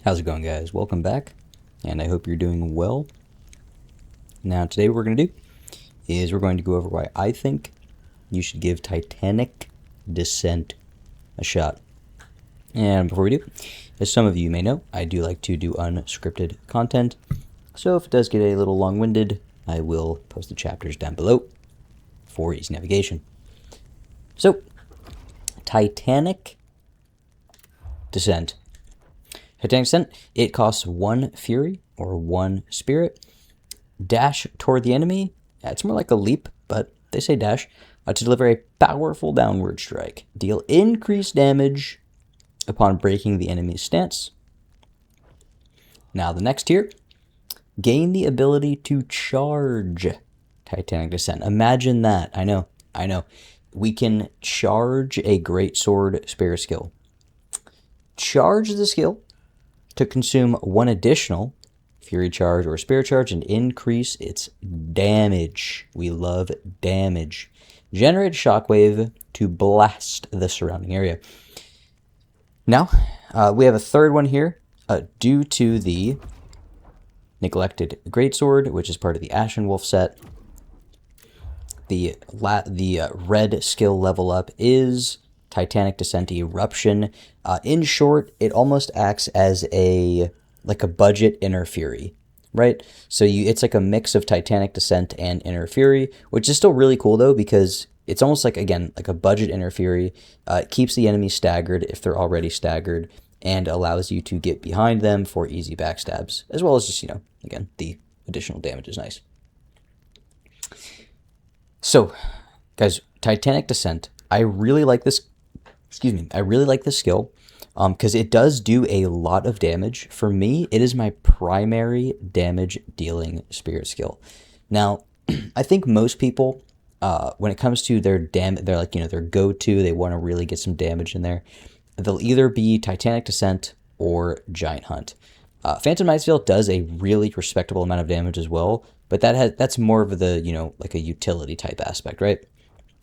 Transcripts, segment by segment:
How's it going, guys? Welcome back, and I hope you're doing well. Now, today what we're going to do is we're going to go over why I think you should give Titanic Descent a shot. And before we do, as some of you may know, I do like to do unscripted content, so if it does get a little long-winded, I will post the chapters down below for easy navigation. So, Titanic Descent. Titanic Descent, it costs 1 Fury, or 1 Spirit. Dash toward the enemy, it's more like a leap, but they say dash, to deliver a powerful downward strike. Deal increased damage upon breaking the enemy's stance. Now the next tier, gain the ability to charge Titanic Descent. Imagine that. I know. We can charge a Greatsword spirit skill. Charge the skill to consume 1 additional Fury Charge or Spirit Charge and increase its damage. We love damage. Generate Shockwave to blast the surrounding area. Now, we have a third one here. Due to the neglected Greatsword, which is part of the Ashen Wolf set, the red skill level up is Titanic Descent Eruption. In short, it almost acts as a budget Inner Fury, right? So it's like a mix of Titanic Descent and Inner Fury, which is still really cool though, because it's almost like, again, like a budget Inner Fury. It keeps the enemy staggered if they're already staggered, and allows you to get behind them for easy backstabs, as well as just, again, the additional damage is nice. So, guys, Titanic Descent, I really like this. I really like this skill because it does do a lot of damage. For me, it is my primary damage dealing spirit skill. Now, I think most people, when it comes to their they're like, their go-to, they want to really get some damage in there. They'll either be Titanic Descent or Giant Hunt. Phantom Knight's Veil does a really respectable amount of damage as well, but that's more of the, like a utility type aspect, right?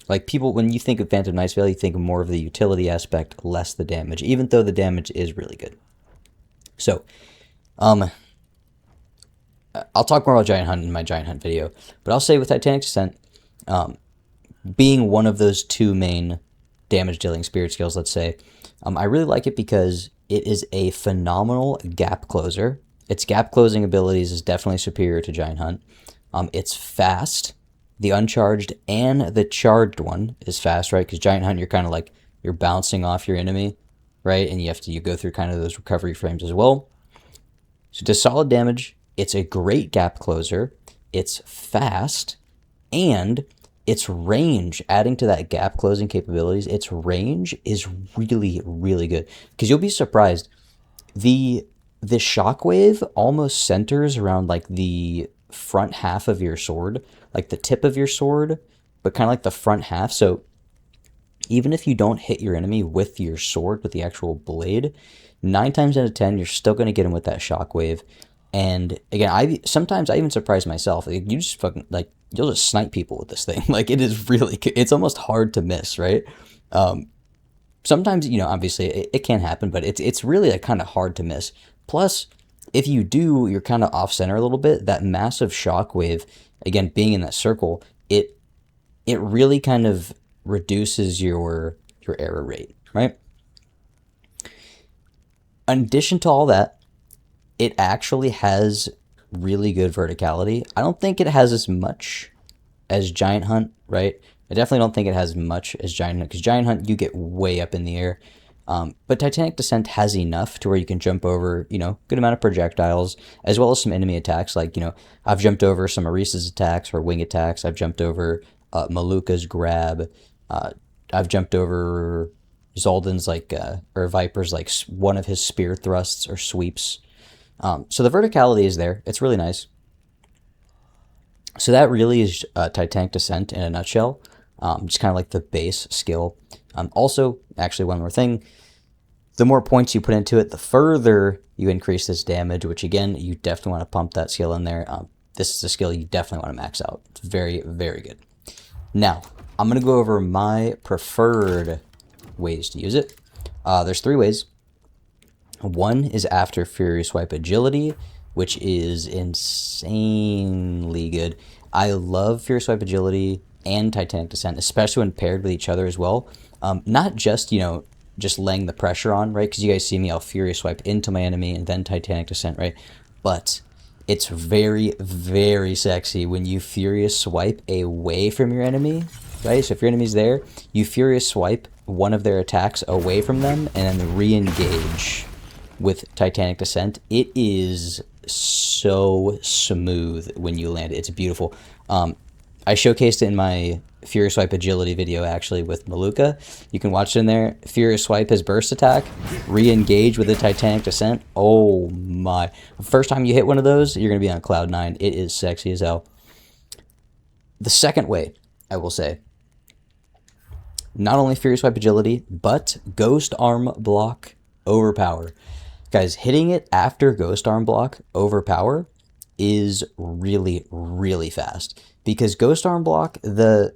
Like people, when you think of Phantom Knight's Veil, you think more of the utility aspect, less the damage, even though the damage is really good. So, I'll talk more about Giant Hunt in my Giant Hunt video, but I'll say with Titanic Descent, being one of those 2 main damage dealing spirit skills, let's say, I really like it because it is a phenomenal gap closer. Its gap closing abilities is definitely superior to Giant Hunt. It's fast. The uncharged and the charged one is fast, right? Because Giant Hunt, you're kind of like, you're bouncing off your enemy, right? And you go through kind of those recovery frames as well. So it does solid damage. It's a great gap closer. It's fast. And its range, adding to that gap closing capabilities, its range is really, really good. Because you'll be surprised. The shockwave almost centers around like the front half of your sword, like the tip of your sword, but kind of like the front half. So even if you don't hit your enemy with your sword, with the actual blade, 9 times out of 10, you're still going to get him with that shockwave. And again, sometimes I even surprise myself. Like, you just fucking, like, you'll just snipe people with this thing. Like, it is really, it's almost hard to miss, right? Sometimes, obviously it can happen, but it's really like kind of hard to miss. Plus, if you do, you're kind of off center a little bit. That massive shockwave, again, being in that circle, it really kind of reduces your error rate, right? In addition to all that, it actually has really good verticality. I don't think it has as much as Giant Hunt, right? I definitely don't think it has much as Giant Hunt, because Giant Hunt, you get way up in the air. But Titanic Descent has enough to where you can jump over, good amount of projectiles, as well as some enemy attacks. Like, I've jumped over some of Reese's attacks or wing attacks. I've jumped over Maluka's grab. I've jumped over Zoldan's or Viper's one of his spear thrusts or sweeps. So the verticality is there. It's really nice. So that really is Titanic Descent in a nutshell. Just kind of like the base skill. Also, actually, one more thing. The more points you put into it, the further you increase this damage, which again, you definitely want to pump that skill in there. This is a skill you definitely want to max out. It's very, very good. Now, I'm going to go over my preferred ways to use it. There's 3 ways. One is after Fury Swipe Agility, which is insanely good. I love Fury Swipe Agility and Titanic Descent, especially when paired with each other as well. Not just, just laying the pressure on, right? Because you guys see me, I'll Fury Swipe into my enemy and then Titanic Descent, right? But it's very, very sexy when you Furious Swipe away from your enemy, right? So if your enemy's there, you Furious Swipe one of their attacks away from them and then re-engage with Titanic Descent. It is so smooth when you land it. It's beautiful. I showcased it in my Furious Swipe Agility video, actually, with Maluka. You can watch it in there. Furious Swipe his burst attack, re-engage with the Titanic Descent. Oh my. First time you hit one of those, you're going to be on cloud 9. It is sexy as hell. The second way, I will say, not only Furious Swipe Agility, but Ghost Arm Block Overpower. Guys, hitting it after Ghost Arm Block Overpower is really, really fast. Because Ghost Arm Block, they're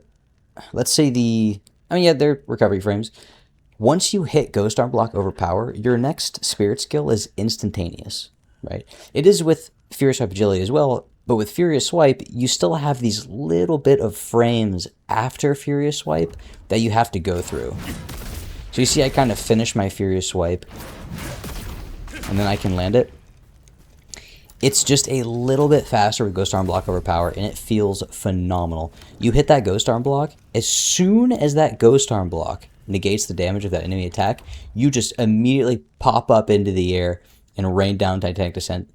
recovery frames. Once you hit Ghost Arm Block Overpower, your next Spirit skill is instantaneous, right? It is with Furious Swipe Agility as well, but with Furious Swipe, you still have these little bit of frames after Furious Swipe that you have to go through. So you see I kind of finish my Furious Swipe, and then I can land it. It's just a little bit faster with Ghost Arm Block Overpower, and it feels phenomenal. You hit that Ghost Arm Block, as soon as that Ghost Arm Block negates the damage of that enemy attack, you just immediately pop up into the air and rain down Titanic Descent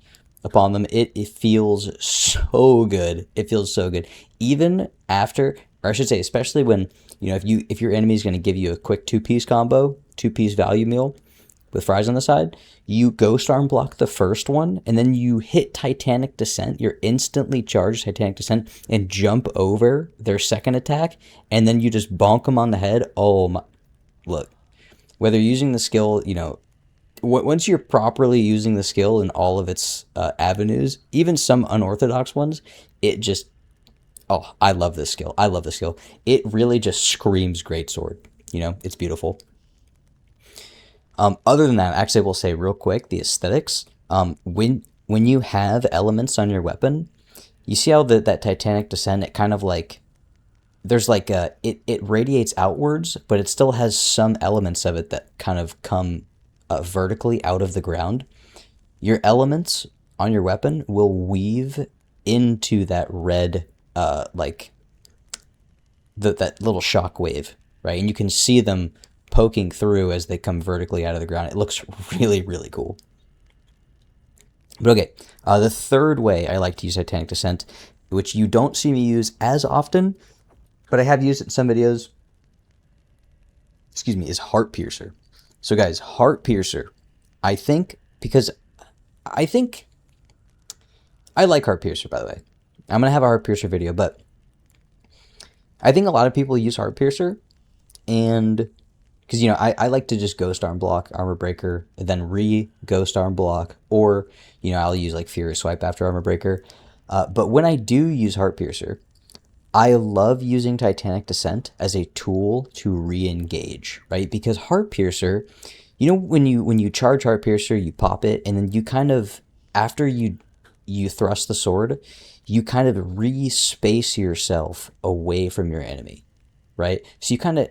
upon them. It feels so good. It feels so good. Even after, or I should say, especially when, if your enemy is going to give you a quick two-piece combo, two-piece value meal, with fries on the side, you Ghost Arm Block the first one, and then you hit Titanic Descent. You're instantly charged Titanic Descent and jump over their second attack, and then you just bonk them on the head. Oh my! Look, whether you're using the skill, once you're properly using the skill in all of its avenues, even some unorthodox ones, it just, I love this skill. I love this skill. It really just screams Greatsword. It's beautiful. Other than that, actually, I will say real quick, the aesthetics. When you have elements on your weapon, you see how that Titanic Descent, it kind of like, there's like it radiates outwards, but it still has some elements of it that kind of come vertically out of the ground. Your elements on your weapon will weave into that red, that little shock wave, right? And you can see them poking through as they come vertically out of the ground. It looks really, really cool. But okay, the third way I like to use Titanic Descent, which you don't see me use as often, but I have used it in some videos, is Heart Piercer. So guys, Heart Piercer, I like Heart Piercer, by the way. I'm going to have a Heart Piercer video, but I think a lot of people use Heart Piercer, and because, I like to just Ghost Arm Block, Armor Breaker, and then re-Ghost Arm Block, or, I'll use like Furious Swipe after Armor Breaker. But when I do use Heart Piercer, I love using Titanic Descent as a tool to re-engage, right? Because Heart Piercer, when you charge Heart Piercer, you pop it, and then you kind of, after you thrust the sword, you kind of re-space yourself away from your enemy, right? So you kind of,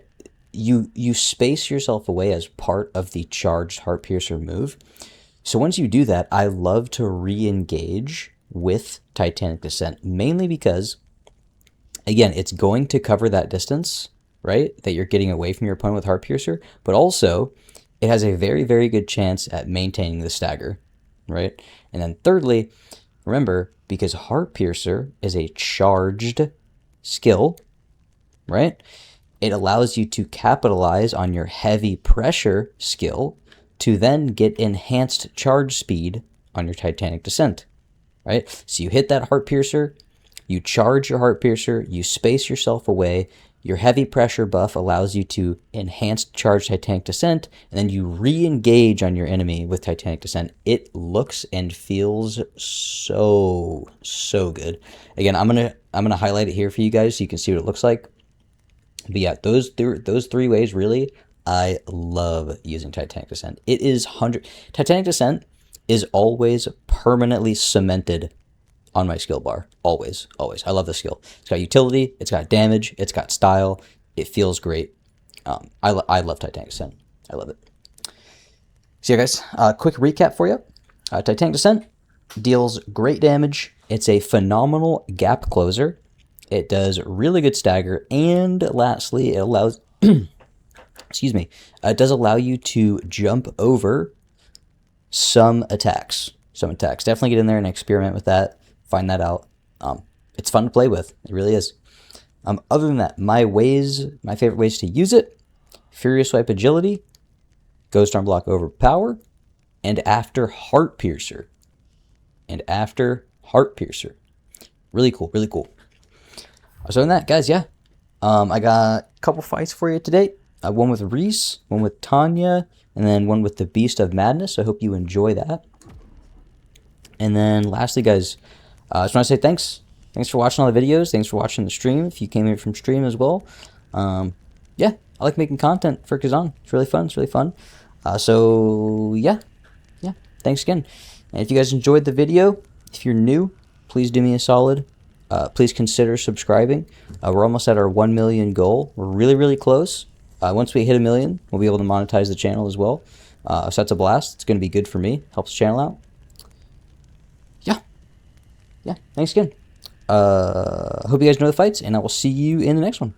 you space yourself away as part of the charged Heart Piercer move. So once you do that, I love to re-engage with Titanic Descent, mainly because, again, it's going to cover that distance, right, that you're getting away from your opponent with Heart Piercer, but also it has a very, very good chance at maintaining the stagger, right? And then thirdly, remember, because Heart Piercer is a charged skill, right, it allows you to capitalize on your heavy pressure skill to then get enhanced charge speed on your Titanic Descent, right? So you hit that Heart Piercer, you charge your Heart Piercer, you space yourself away, your heavy pressure buff allows you to enhanced charge Titanic Descent, and then you re-engage on your enemy with Titanic Descent. It looks and feels so good. Again, I'm gonna highlight it here for you guys so you can see what it looks like. But yeah, those three ways really I love using Titanic Descent. It is 100. Titanic Descent is always permanently cemented on my skill bar. Always, always. I love the skill. It's got utility, it's got damage, it's got style. It feels great. I love Titanic Descent. I love it. So yeah, guys, quick recap for you. Titanic Descent deals great damage. It's a phenomenal gap closer. It does really good stagger. And lastly, it allows... excuse me. It does allow you to jump over some attacks. Definitely get in there and experiment with that. Find that out. It's fun to play with. It really is. Other than that, my favorite ways to use it: Furious Swipe Agility, Ghost Arm Block Overpower, and after Heart Piercer. Really cool, really cool. So in that, guys, yeah. I got a couple fights for you today. One with Reese, one with Tanya, and then one with the Beast of Madness. I hope you enjoy that. And then lastly, guys, I just want to say thanks. Thanks for watching all the videos. Thanks for watching the stream. If you came here from stream as well. Yeah, I like making content for Khazan. It's really fun. So yeah. Thanks again. And if you guys enjoyed the video, if you're new, please do me a solid. Please consider subscribing. We're almost at our 1 million goal. We're really close. Once we hit 1 million, we'll be able to monetize the channel as well. So that's a blast. It's going to be good for me. Helps the channel out. Yeah. Thanks again. Hope you guys know the fights, and I will see you in the next one.